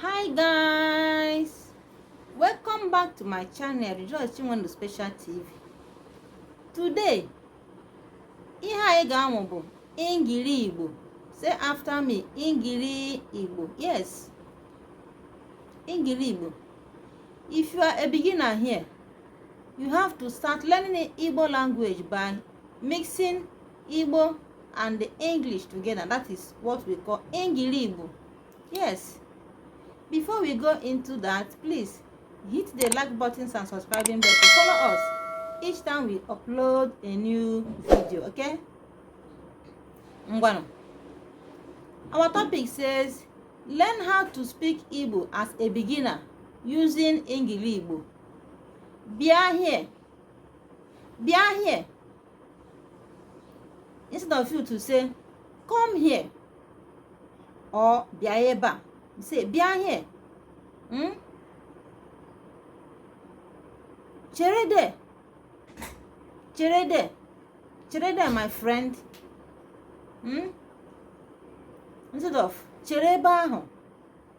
Hi guys, welcome back to my channel Rejoice Chinwendu Special TV. Today ihe anyị ga-amụ bụ Engligbo. Say after me, Engligbo. Yes, Engligbo. If you are a beginner here, you have to start learning Igbo language by mixing Igbo and the English together. That is what we call Engligbo. Yes. Before we go into that, please hit the like buttons and subscribing bell to follow us each time we upload a new video, okay? Our topic says learn how to speak Igbo as a beginner using Engligbo. Bịa here. Instead of you to say come here or bịa ebe a, say bịa here. Chere there, my friend. Instead of chere ebe ahụ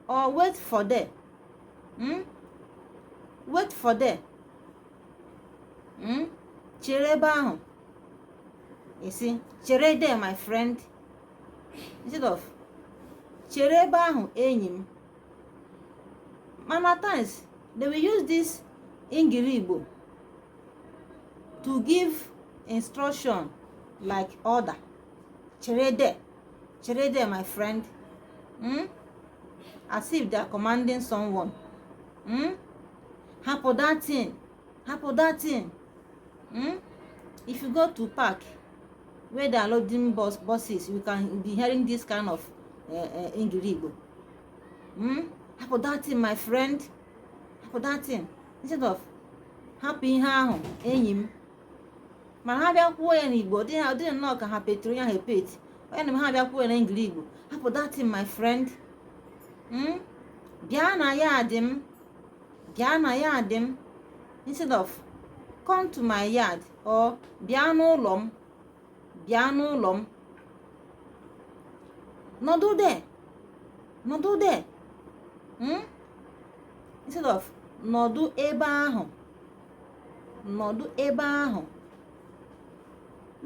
or wait for there. Wait for there. Chere ebe ahụ. You see, chere there, my friend. Instead of chere ebe ahụ, enyi m. Many times they will use this Engligbo to give instruction like order. Chere there, my friend. As if they are commanding someone. Hapụ that thing. If you go to park where they are loading buses, you can be hearing this kind of Engligbo. Hapụ that thing, my friend. Hapụ that thing. Instead of hapụ ihe ahụ, enyi m. Mana ha bịa kwuo ya n'Igbo, ọ dịghị nnọọ ka ha petụrụ ya ha epeti. Onye na ha bịa kwuo ya n'Engligbo. Hapụ that thing, my friend. Bịa na yard m. Instead of come to my yard or bịa n'ụlọ m. Nọdụ there. Instead of nọdụ ebe ahụ.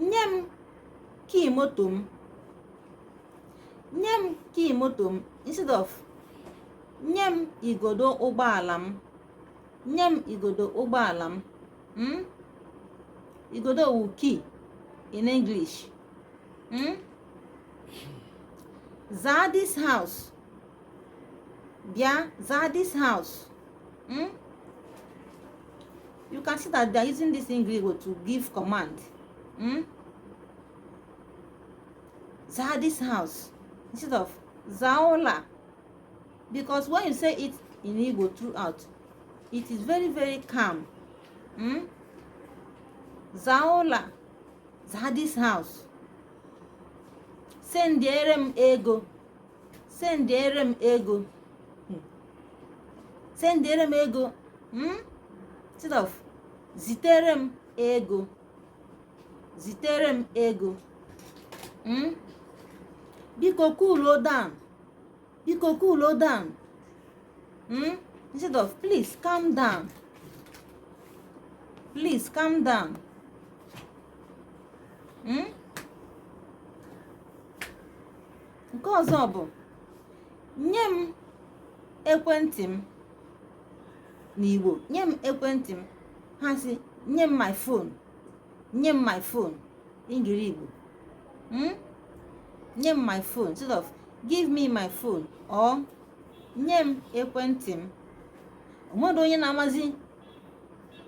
Nye m key moto m. Instead of nye m igodo ụgbọala m. Igodo wu key in English. Zaa this house. Bịa, zaa this house. You can see that they are using this Engligbo to give command. Zaa this house instead of zaola, because when you say it in Igbo throughout, it is very, very calm. Zaola, zaa this house. Sendere m ego. Instead of zitere m ego. Biko cool down. Instead of please calm down. Nke ọzọ bụ nye m ekwentị m n'Igbo. Nye m ekwentị m. Ha sị nye m my phone. Engligbo. Nye m my phone. Instead of give me my phone or nye m ekwentị m. Onwere onye na-amazi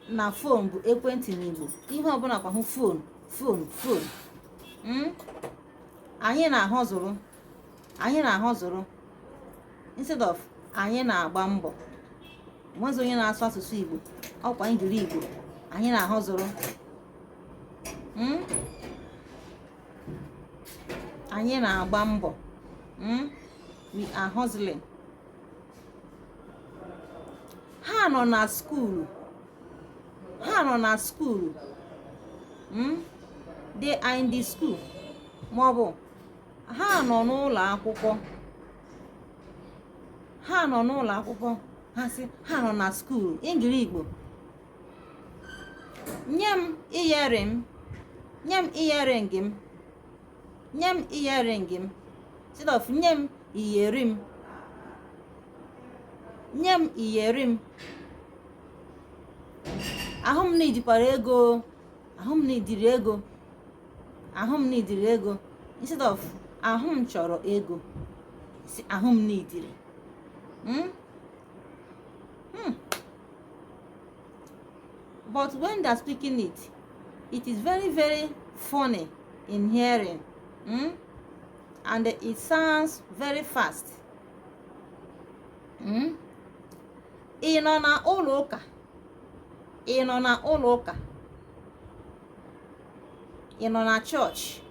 na phone bụ ekwentị n'Igbo. Ihe ọbụla kwa hụ phone. Anyị na-ahọzụrụ. Instead of anyị na-agba mbọ. Onwezi onye na-asụ asụsụ Igbo, ọkwa Engligbo. Anyị na-ahọzụrụ. Anyị na-agba mbọ. We are hustling. Ha nọ na school. They are in the school. Maọbụ ha nọ n'ụlọ akwụkwọ. ha nọ n'ụlọ akwụkwọ, ha sị ha nọ na school Engligbo. Nye m earring m, nye m earring m, nye m earring m, instead of nye m iyeri m, nye m iyeri m. Ahụ m nidikwara ego, ahụ m nidiri ego, ahụ m nidiri ego, instead of ahụ m chọrọ ego, si ahụ m nidiri. But when they're speaking it, it is very, very funny in hearing. And it sounds very fast. Ị nọ na ụlọ ụka, ị nọ na ụlọ ụka, ị nọ na church,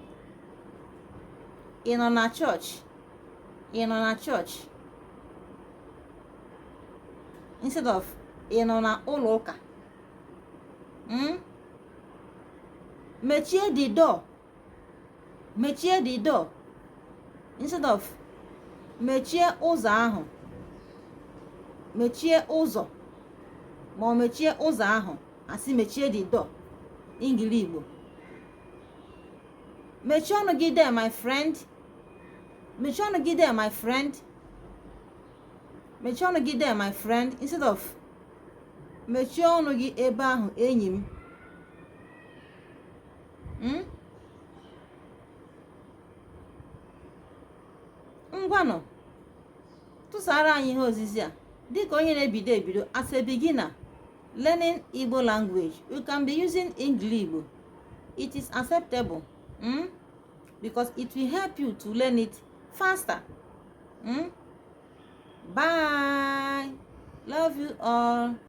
ị nọ na church, ị nọ na church, instead of ị nọ na ụlọ ụka. Mechie the door, mechie the door, instead of mechie ụzọ ahụ, mechie ụzọ, ma ọ mechie ụzọ ahụ, asị mechie the door Engligbo. Mechie ọnụ gị there my friend, mechie ọnụ gị there my friend, mechie ọnụ gị there my friend, instead of mechie ọnụ gị ebe ahụ enyi m. Ngwanụ tụsara anyị ihe ozizi a dịka onye na-ebido ebido. As a beginner learning Igbo language, you can be using Engligbo. It is acceptable, because it will help you to learn it faster. Bye. Love you all.